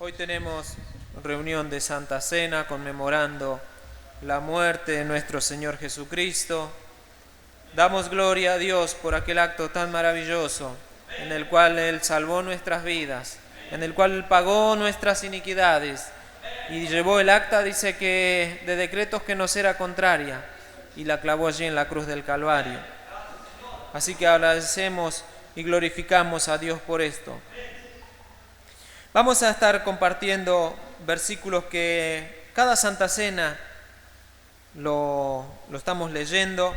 Hoy tenemos reunión de Santa Cena conmemorando la muerte de nuestro Señor Jesucristo. Damos gloria a Dios por aquel acto tan maravilloso en el cual Él salvó nuestras vidas, en el cual Él pagó nuestras iniquidades y llevó el acta, dice que de decretos que nos era contraria, y la clavó allí en la cruz del Calvario. Así que agradecemos y glorificamos a Dios por esto. Vamos a estar compartiendo versículos que cada Santa Cena lo estamos leyendo,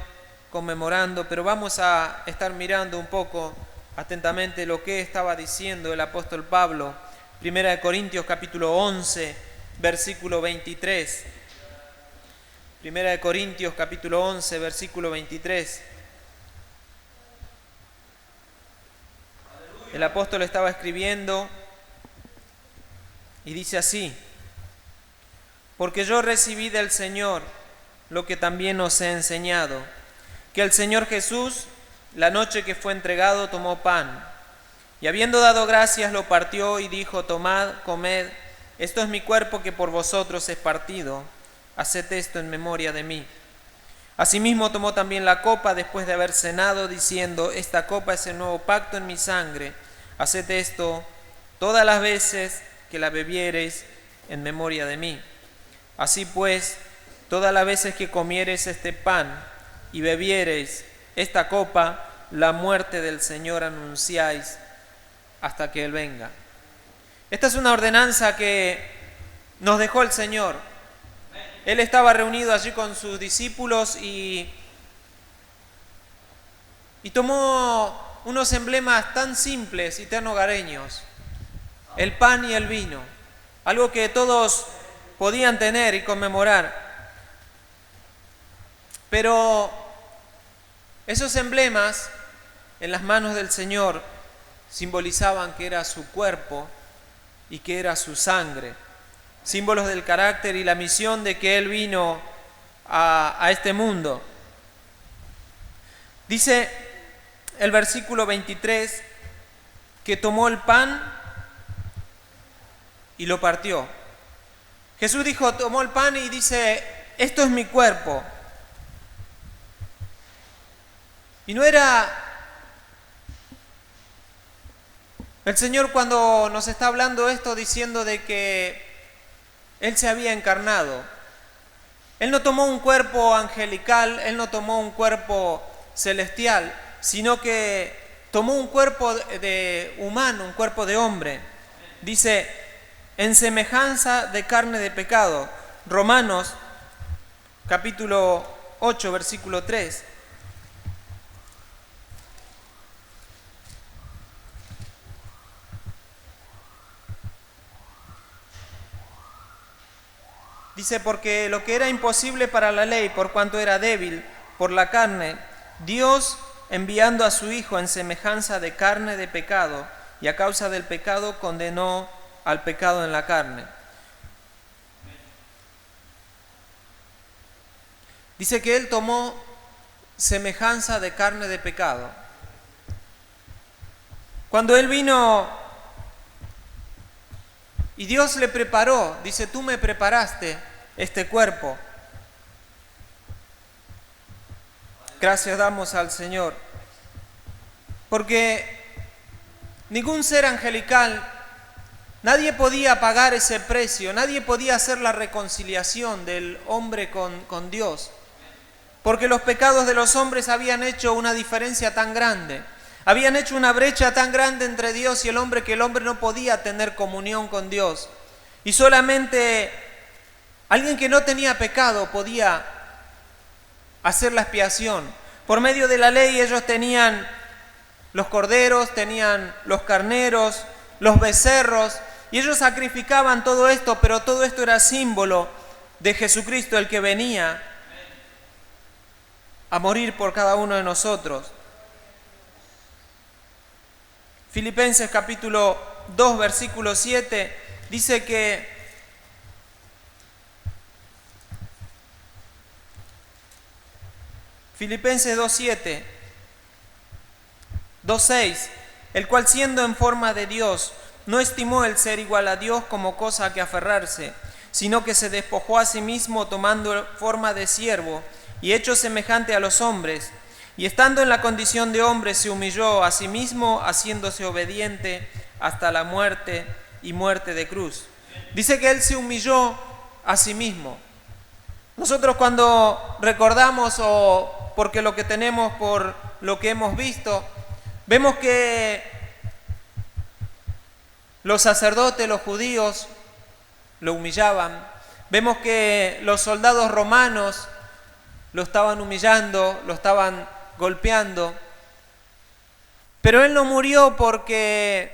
conmemorando, pero vamos a estar mirando un poco atentamente lo que estaba diciendo el apóstol Pablo, 1 Corintios capítulo 11, versículo 23. 1 Corintios capítulo 11, versículo 23. El apóstol estaba escribiendo y dice así: porque yo recibí del Señor lo que también os he enseñado, que el Señor Jesús, la noche que fue entregado, tomó pan, y habiendo dado gracias lo partió y dijo: tomad, comed, esto es mi cuerpo que por vosotros es partido, haced esto en memoria de mí. Asimismo tomó también la copa después de haber cenado, diciendo: esta copa es el nuevo pacto en mi sangre, haced esto todas las veces que la bebiereis en memoria de mí. Así pues, todas las veces que comiereis este pan y bebiereis esta copa, la muerte del Señor anunciáis hasta que Él venga. Esta es una ordenanza que nos dejó el Señor. Él estaba reunido allí con sus discípulos y tomó unos emblemas tan simples y tan hogareños: el pan y el vino, algo que todos podían tener y conmemorar. Pero esos emblemas en las manos del Señor simbolizaban que era su cuerpo y que era su sangre, símbolos del carácter y la misión de que Él vino a este mundo. Dice el versículo 23 que tomó el pan y lo partió. Jesús dijo, tomó el pan y dice: esto es mi cuerpo. Y no era el Señor, cuando nos está hablando esto, diciendo de que Él se había encarnado. Él no tomó un cuerpo angelical, Él no tomó un cuerpo celestial, sino que tomó un cuerpo de humano, un cuerpo de hombre. Dice: en semejanza de carne de pecado. Romanos capítulo 8, versículo 3. Dice: porque lo que era imposible para la ley, por cuanto era débil por la carne, Dios, enviando a su Hijo en semejanza de carne de pecado, y a causa del pecado condenó al pecado en la carne. Dice que Él tomó semejanza de carne de pecado. Cuando Él vino y Dios le preparó, dice: tú me preparaste este cuerpo. Gracias damos al Señor, porque ningún ser angelical, nadie podía pagar ese precio, nadie podía hacer la reconciliación del hombre con Dios, porque los pecados de los hombres habían hecho una diferencia tan grande, habían hecho una brecha tan grande entre Dios y el hombre, que el hombre no podía tener comunión con Dios. Y solamente alguien que no tenía pecado podía hacer la expiación. Por medio de la ley ellos tenían los corderos, tenían los carneros, los becerros, y ellos sacrificaban todo esto, pero todo esto era símbolo de Jesucristo, el que venía a morir por cada uno de nosotros. Filipenses capítulo 2, versículo 7, dice que Filipenses 2:7, 2:6, el cual siendo en forma de Dios, no estimó el ser igual a Dios como cosa a que aferrarse, sino que se despojó a sí mismo tomando forma de siervo y hecho semejante a los hombres, y estando en la condición de hombre se humilló a sí mismo, haciéndose obediente hasta la muerte y muerte de cruz. Dice que Él se humilló a sí mismo. Nosotros cuando recordamos o porque lo que tenemos por lo que hemos visto, vemos que los sacerdotes, los judíos, lo humillaban. Vemos que los soldados romanos lo estaban humillando, lo estaban golpeando. Pero Él no murió porque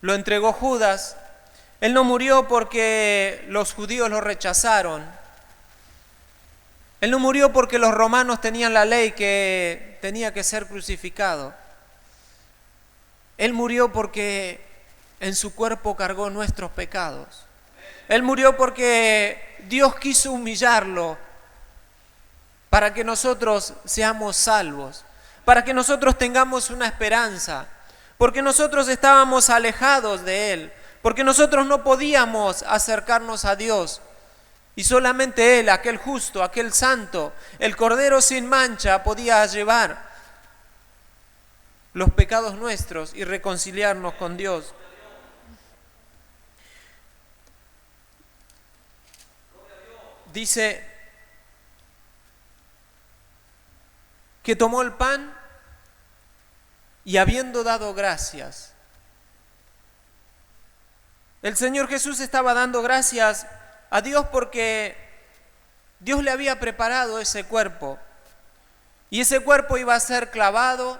lo entregó Judas. Él no murió porque los judíos lo rechazaron. Él no murió porque los romanos tenían la ley que tenía que ser crucificado. Él murió porque en su cuerpo cargó nuestros pecados. Él murió porque Dios quiso humillarlo para que nosotros seamos salvos, para que nosotros tengamos una esperanza, porque nosotros estábamos alejados de Él, porque nosotros no podíamos acercarnos a Dios. Y solamente Él, aquel justo, aquel santo, el Cordero sin mancha, podía llevar los pecados nuestros y reconciliarnos con Dios. Dice que tomó el pan y habiendo dado gracias. El Señor Jesús estaba dando gracias a Dios porque Dios le había preparado ese cuerpo. Y ese cuerpo iba a ser clavado,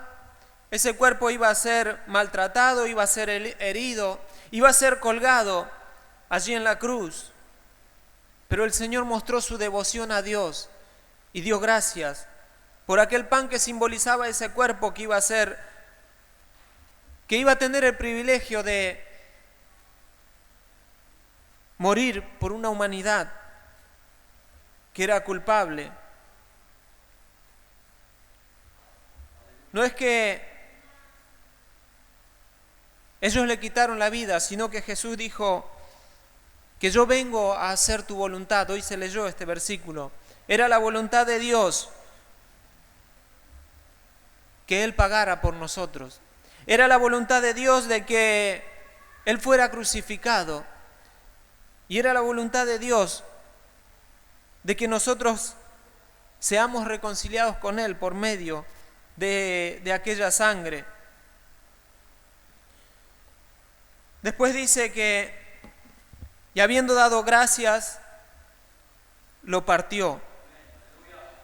ese cuerpo iba a ser maltratado, iba a ser herido, iba a ser colgado allí en la cruz. Pero el Señor mostró su devoción a Dios y dio gracias por aquel pan que simbolizaba ese cuerpo que iba a ser, que iba a tener el privilegio de morir por una humanidad que era culpable. No es que ellos le quitaron la vida, sino que Jesús dijo que yo vengo a hacer tu voluntad. Hoy se leyó este versículo. Era la voluntad de Dios que Él pagara por nosotros. Era la voluntad de Dios de que Él fuera crucificado. Y era la voluntad de Dios de que nosotros seamos reconciliados con Él por medio de aquella sangre. Después dice que, y habiendo dado gracias, lo partió.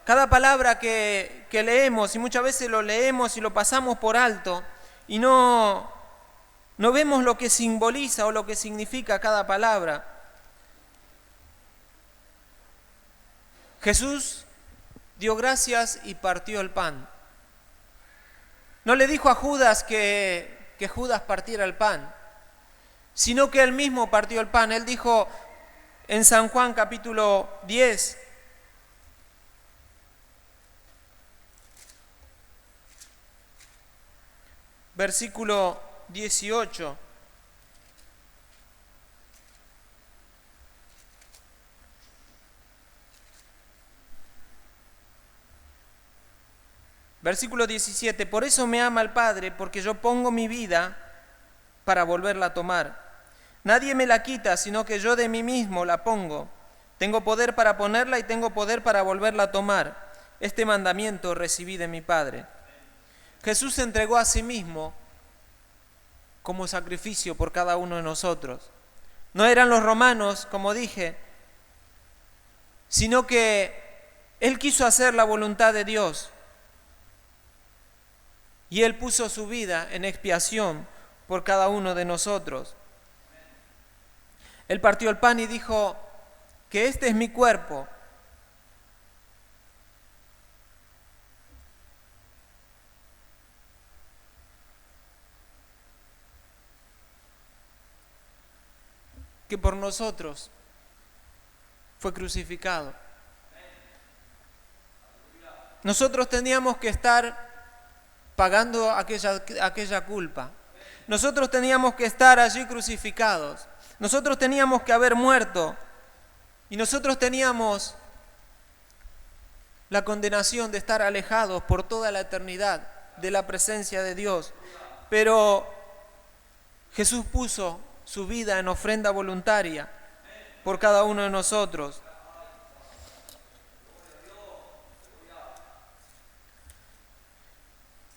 Cada palabra que leemos, y muchas veces lo leemos y lo pasamos por alto, y no vemos lo que simboliza o lo que significa cada palabra. Jesús dio gracias y partió el pan. No le dijo a Judas que Judas partiera el pan, sino que él mismo partió el pan. Él dijo en San Juan capítulo 10, versículo 18. Versículo 17, por eso me ama el Padre, porque yo pongo mi vida para volverla a tomar. Nadie me la quita, sino que yo de mí mismo la pongo. Tengo poder para ponerla y tengo poder para volverla a tomar. Este mandamiento recibí de mi Padre. Jesús se entregó a sí mismo como sacrificio por cada uno de nosotros. No eran los romanos, como dije, sino que Él quiso hacer la voluntad de Dios. Y Él puso su vida en expiación por cada uno de nosotros. Él partió el pan y dijo que este es mi cuerpo. Que por nosotros fue crucificado. Nosotros teníamos que estar pagando aquella culpa. Nosotros teníamos que estar allí crucificados. Nosotros teníamos que haber muerto. Y nosotros teníamos la condenación de estar alejados por toda la eternidad de la presencia de Dios. Pero Jesús puso su vida en ofrenda voluntaria por cada uno de nosotros.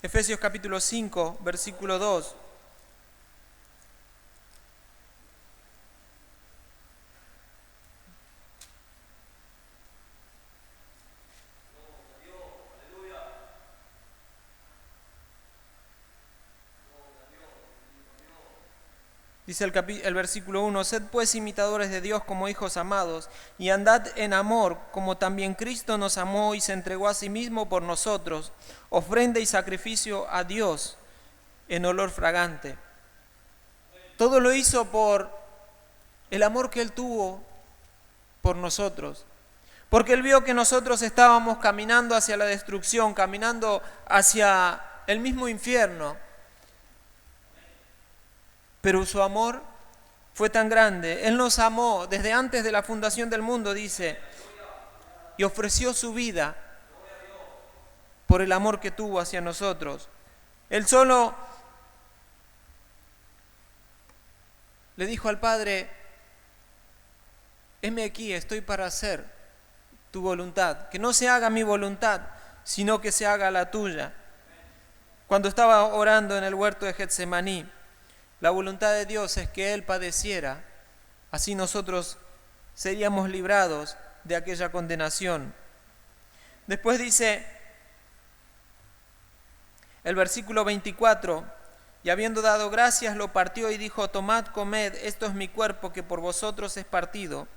Efesios capítulo 5, versículo 2. Dice el versículo 1, sed pues imitadores de Dios como hijos amados, y andad en amor, como también Cristo nos amó y se entregó a sí mismo por nosotros, ofrenda y sacrificio a Dios en olor fragante. Todo lo hizo por el amor que Él tuvo por nosotros, porque Él vio que nosotros estábamos caminando hacia la destrucción, caminando hacia el mismo infierno. Pero su amor fue tan grande. Él nos amó desde antes de la fundación del mundo, dice, y ofreció su vida por el amor que tuvo hacia nosotros. Él solo le dijo al Padre, heme aquí, estoy para hacer tu voluntad. Que no se haga mi voluntad, sino que se haga la tuya. Cuando estaba orando en el huerto de Getsemaní, la voluntad de Dios es que Él padeciera, así nosotros seríamos librados de aquella condenación. Después dice el versículo 24, y habiendo dado gracias lo partió y dijo, tomad, comed, esto es mi cuerpo que por vosotros es partido,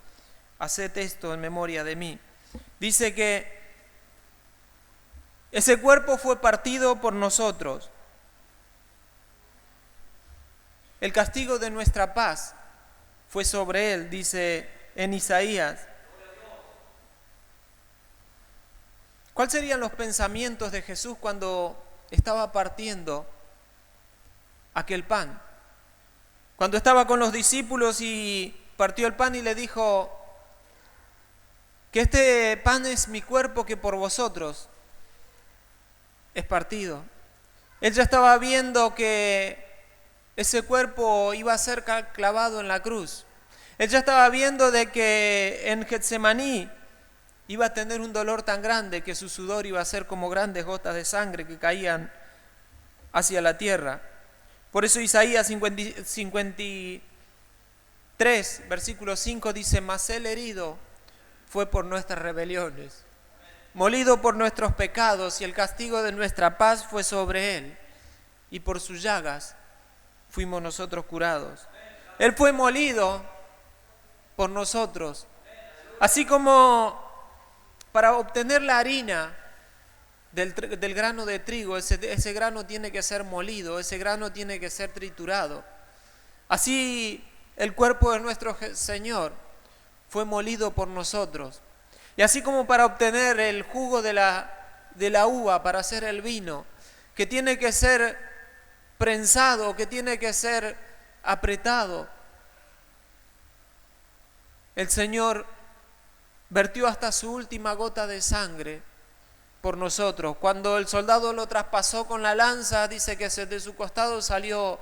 haced esto en memoria de mí. Dice que ese cuerpo fue partido por nosotros. El castigo de nuestra paz fue sobre Él, dice en Isaías. ¿Cuáles serían los pensamientos de Jesús cuando estaba partiendo aquel pan? Cuando estaba con los discípulos y partió el pan y le dijo que este pan es mi cuerpo que por vosotros es partido. Él ya estaba viendo que ese cuerpo iba a ser clavado en la cruz. Él ya estaba viendo de que en Getsemaní iba a tener un dolor tan grande que su sudor iba a ser como grandes gotas de sangre que caían hacia la tierra. Por eso Isaías 53, versículo 5 dice, mas él herido fue por nuestras rebeliones, molido por nuestros pecados, y el castigo de nuestra paz fue sobre él, y por sus llagas fuimos nosotros curados. Él fue molido por nosotros. Así como para obtener la harina del grano de trigo, ese grano tiene que ser molido, ese grano tiene que ser triturado. Así el cuerpo de nuestro Señor fue molido por nosotros. Y así como para obtener el jugo de la uva para hacer el vino, que tiene que ser prensado, que tiene que ser apretado, el Señor vertió hasta su última gota de sangre por nosotros. Cuando el soldado lo traspasó con la lanza, dice que de su costado salió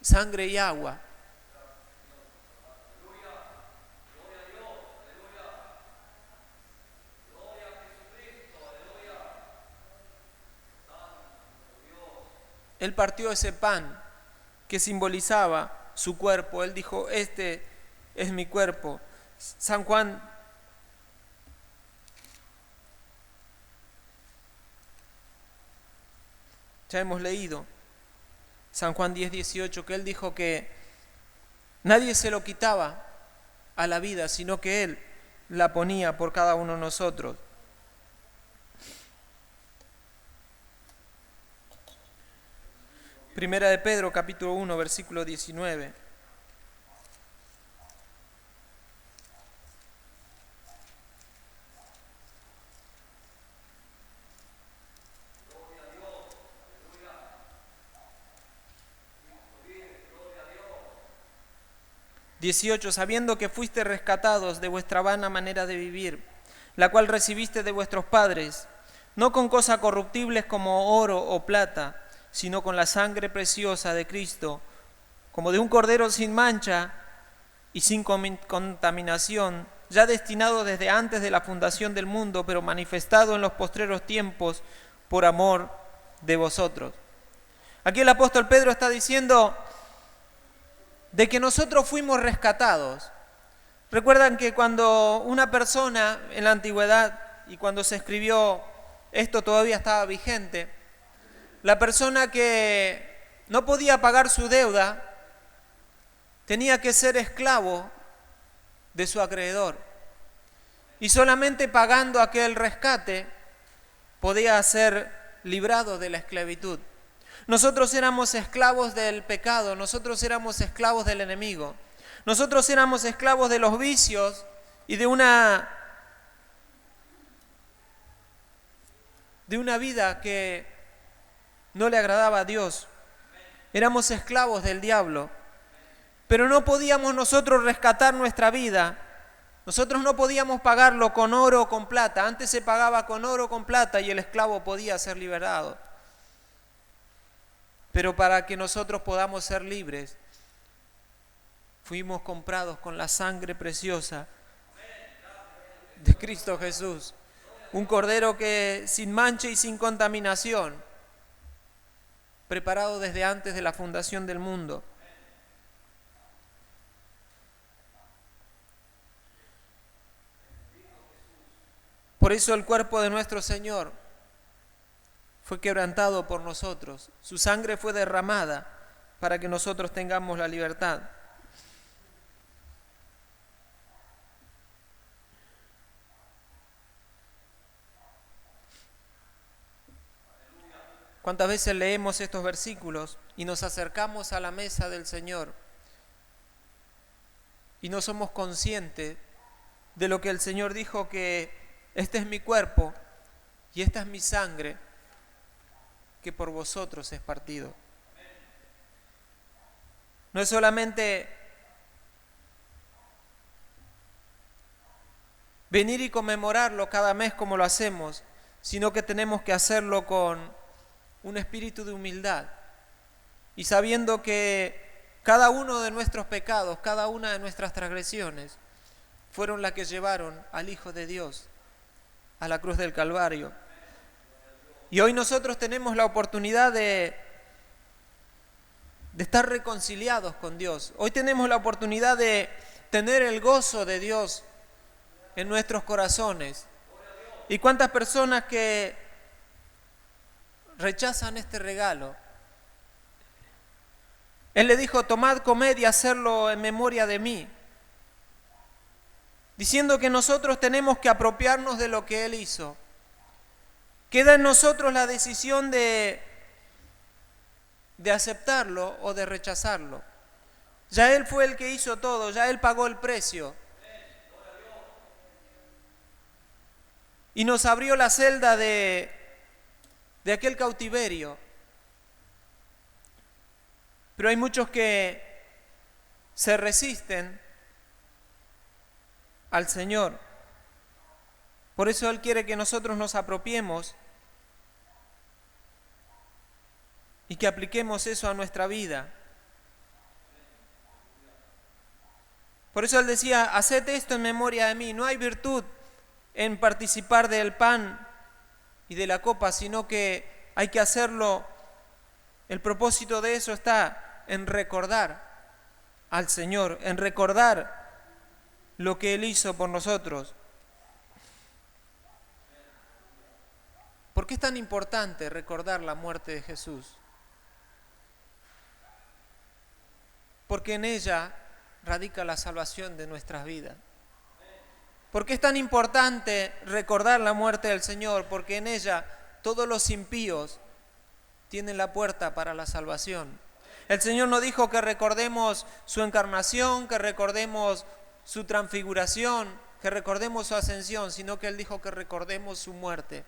sangre y agua. Él partió ese pan que simbolizaba su cuerpo. Él dijo, este es mi cuerpo. San Juan ya hemos leído, San Juan 10:18, que Él dijo que nadie se lo quitaba a la vida, sino que Él la ponía por cada uno de nosotros. Primera de Pedro, capítulo 1, versículo 19. 18. Sabiendo que fuiste rescatados de vuestra vana manera de vivir, la cual recibiste de vuestros padres, no con cosas corruptibles como oro o plata, sino con la sangre preciosa de Cristo, como de un cordero sin mancha y sin contaminación, ya destinado desde antes de la fundación del mundo, pero manifestado en los postreros tiempos por amor de vosotros. Aquí el apóstol Pedro está diciendo de que nosotros fuimos rescatados. Recuerdan que cuando una persona en la antigüedad, y cuando se escribió esto todavía estaba vigente, la persona que no podía pagar su deuda tenía que ser esclavo de su acreedor. Y solamente pagando aquel rescate podía ser librado de la esclavitud. Nosotros éramos esclavos del pecado, nosotros éramos esclavos del enemigo, nosotros éramos esclavos de los vicios y de una vida que no le agradaba a Dios. Éramos esclavos del diablo, pero no podíamos nosotros rescatar nuestra vida. Nosotros no podíamos pagarlo con oro o con plata. Antes se pagaba con oro o con plata y el esclavo podía ser liberado. Pero para que nosotros podamos ser libres, fuimos comprados con la sangre preciosa de Cristo Jesús. Un cordero que sin mancha y sin contaminación, preparado desde antes de la fundación del mundo. Por eso el cuerpo de nuestro Señor fue quebrantado por nosotros. Su sangre fue derramada para que nosotros tengamos la libertad. ¿Cuántas veces leemos estos versículos y nos acercamos a la mesa del Señor y no somos conscientes de lo que el Señor dijo, que este es mi cuerpo y esta es mi sangre, que por vosotros es partido? No es solamente venir y conmemorarlo cada mes como lo hacemos, sino que tenemos que hacerlo con un espíritu de humildad y sabiendo que cada uno de nuestros pecados, cada una de nuestras transgresiones fueron las que llevaron al Hijo de Dios a la cruz del Calvario. Y hoy nosotros tenemos la oportunidad de estar reconciliados con Dios. Hoy tenemos la oportunidad de tener el gozo de Dios en nuestros corazones. ¿Y cuántas personas que rechazan este regalo? Él le dijo: tomad, comed y hacerlo en memoria de mí, diciendo que nosotros tenemos que apropiarnos de lo que Él hizo. Queda en nosotros la decisión de aceptarlo o de rechazarlo. Ya Él fue el que hizo todo, ya Él pagó el precio. Y nos abrió la celda de aquel cautiverio. Pero hay muchos que se resisten al Señor. Por eso Él quiere que nosotros nos apropiemos y que apliquemos eso a nuestra vida. Por eso Él decía: haced esto en memoria de mí. No hay virtud en participar del pan y de la copa, sino que hay que hacerlo. El propósito de eso está en recordar al Señor, en recordar lo que Él hizo por nosotros. ¿Por qué es tan importante recordar la muerte de Jesús? Porque en ella radica la salvación de nuestras vidas. ¿Por qué es tan importante recordar la muerte del Señor? Porque en ella todos los impíos tienen la puerta para la salvación. El Señor no dijo que recordemos su encarnación, que recordemos su transfiguración, que recordemos su ascensión, sino que Él dijo que recordemos su muerte.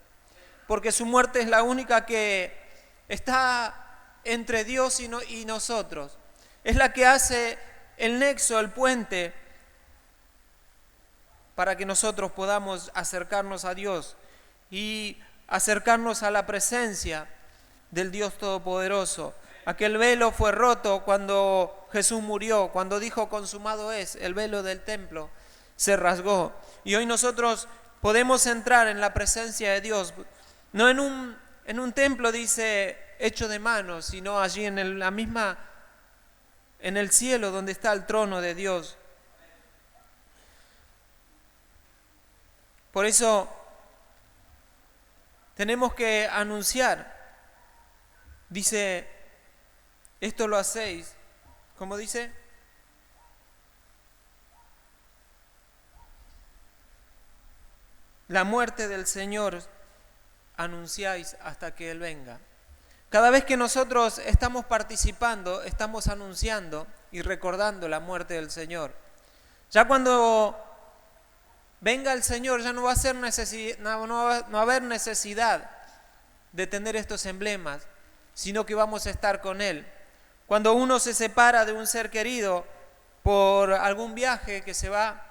Porque su muerte es la única que está entre Dios y nosotros. Es la que hace el nexo, el puente, para que nosotros podamos acercarnos a Dios y acercarnos a la presencia del Dios Todopoderoso. Aquel velo fue roto cuando Jesús murió, cuando dijo consumado es, el velo del templo se rasgó. Y hoy nosotros podemos entrar en la presencia de Dios, no en un templo, dice, hecho de manos, sino allí en el cielo donde está el trono de Dios. Por eso tenemos que anunciar, dice, esto lo hacéis, ¿cómo dice? La muerte del Señor anunciáis hasta que Él venga. Cada vez que nosotros estamos participando, estamos anunciando y recordando la muerte del Señor. Ya cuando venga el Señor, ya no va a haber necesidad de tener estos emblemas, sino que vamos a estar con Él. Cuando uno se separa de un ser querido por algún viaje que se va,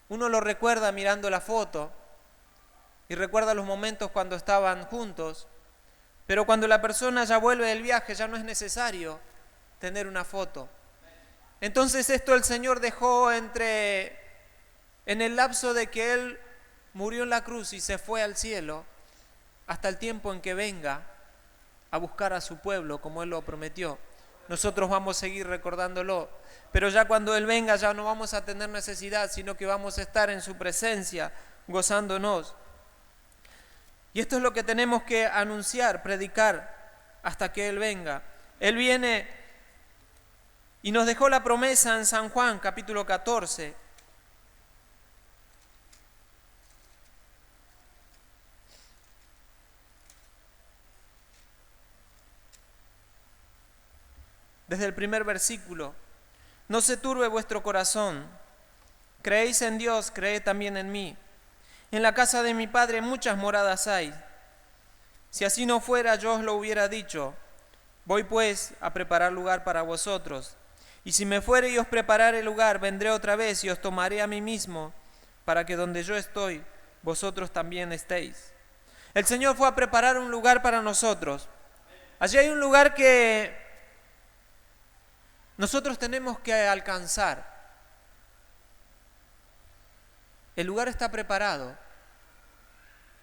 uno lo recuerda mirando la foto y recuerda los momentos cuando estaban juntos, pero cuando la persona ya vuelve del viaje ya no es necesario tener una foto. Entonces esto el Señor dejó en el lapso de que Él murió en la cruz y se fue al cielo, hasta el tiempo en que venga a buscar a su pueblo como Él lo prometió. Nosotros vamos a seguir recordándolo, pero ya cuando Él venga ya no vamos a tener necesidad, sino que vamos a estar en su presencia, gozándonos. Y esto es lo que tenemos que anunciar, predicar, hasta que Él venga. Él viene y nos dejó la promesa en San Juan, capítulo 14. Desde el primer versículo: no se turbe vuestro corazón, creéis en Dios, creed también en mí. En la casa de mi Padre muchas moradas hay. Si así no fuera, yo os lo hubiera dicho. Voy pues a preparar lugar para vosotros. Y si me fuere y os preparare lugar, vendré otra vez y os tomaré a mí mismo, para que donde yo estoy, vosotros también estéis. El Señor fue a preparar un lugar para nosotros. Allí hay un lugar que nosotros tenemos que alcanzar. El lugar está preparado,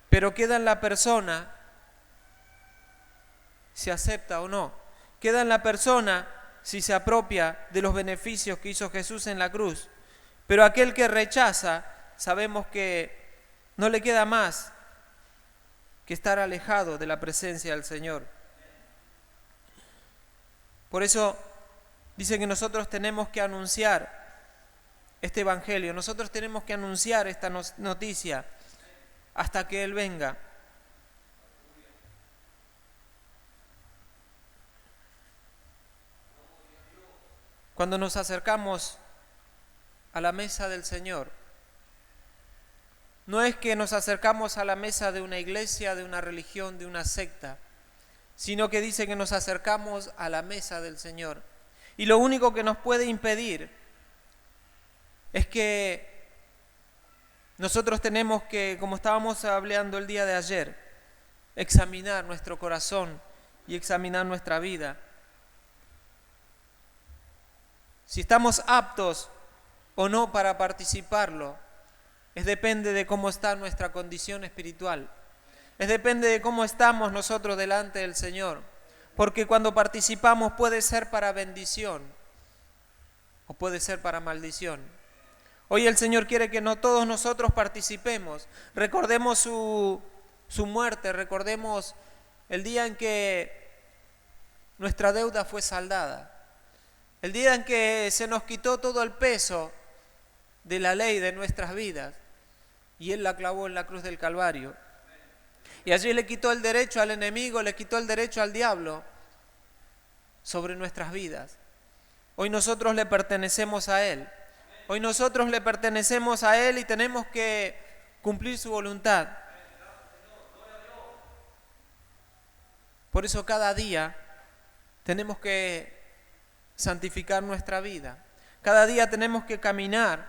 pero queda en la persona si acepta o no. Queda en la persona si se apropia de los beneficios que hizo Jesús en la cruz. Pero aquel que rechaza, sabemos que no le queda más que estar alejado de la presencia del Señor. Por eso dice que nosotros tenemos que anunciar este evangelio, nosotros tenemos que anunciar esta noticia hasta que Él venga. Cuando nos acercamos a la mesa del Señor, no es que nos acercamos a la mesa de una iglesia, de una religión, de una secta, sino que dice que nos acercamos a la mesa del Señor. Y lo único que nos puede impedir es que nosotros tenemos que, como estábamos hablando el día de ayer, examinar nuestro corazón y examinar nuestra vida. Si estamos aptos o no para participarlo, depende de cómo está nuestra condición espiritual. Depende de cómo estamos nosotros delante del Señor. Porque cuando participamos puede ser para bendición o puede ser para maldición. Hoy el Señor quiere que no todos nosotros participemos. Recordemos su muerte, recordemos el día en que nuestra deuda fue saldada. El día en que se nos quitó todo el peso de la ley de nuestras vidas y Él la clavó en la cruz del Calvario. Y allí le quitó el derecho al enemigo, le quitó el derecho al diablo sobre nuestras vidas. Hoy nosotros le pertenecemos a Él. Hoy nosotros le pertenecemos a Él y tenemos que cumplir su voluntad. Por eso cada día tenemos que santificar nuestra vida. Cada día tenemos que caminar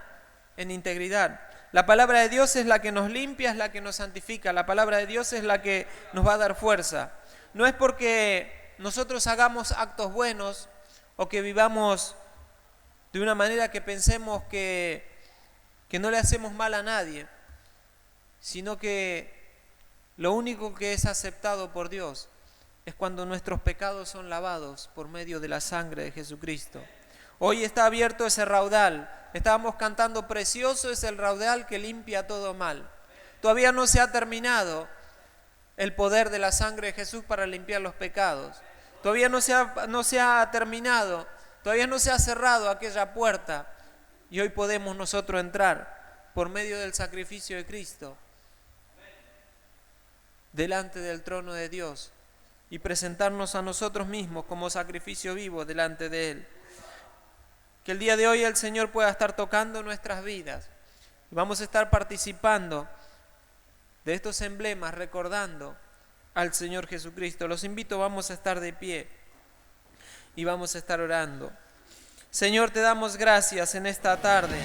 en integridad. La palabra de Dios es la que nos limpia, es la que nos santifica. La palabra de Dios es la que nos va a dar fuerza. No es porque nosotros hagamos actos buenos o que vivamos de una manera que pensemos que no le hacemos mal a nadie, sino que lo único que es aceptado por Dios es cuando nuestros pecados son lavados por medio de la sangre de Jesucristo. Hoy está abierto ese raudal. Estábamos cantando, precioso es el raudal que limpia todo mal. Todavía no se ha terminado el poder de la sangre de Jesús para limpiar los pecados. Todavía no se ha terminado, todavía no se ha cerrado aquella puerta. Y hoy podemos nosotros entrar por medio del sacrificio de Cristo delante del trono de Dios y presentarnos a nosotros mismos como sacrificio vivo delante de Él. Que el día de hoy el Señor pueda estar tocando nuestras vidas. Y vamos a estar participando de estos emblemas, recordando al Señor Jesucristo. Los invito, vamos a estar de pie y vamos a estar orando. Señor, te damos gracias en esta tarde.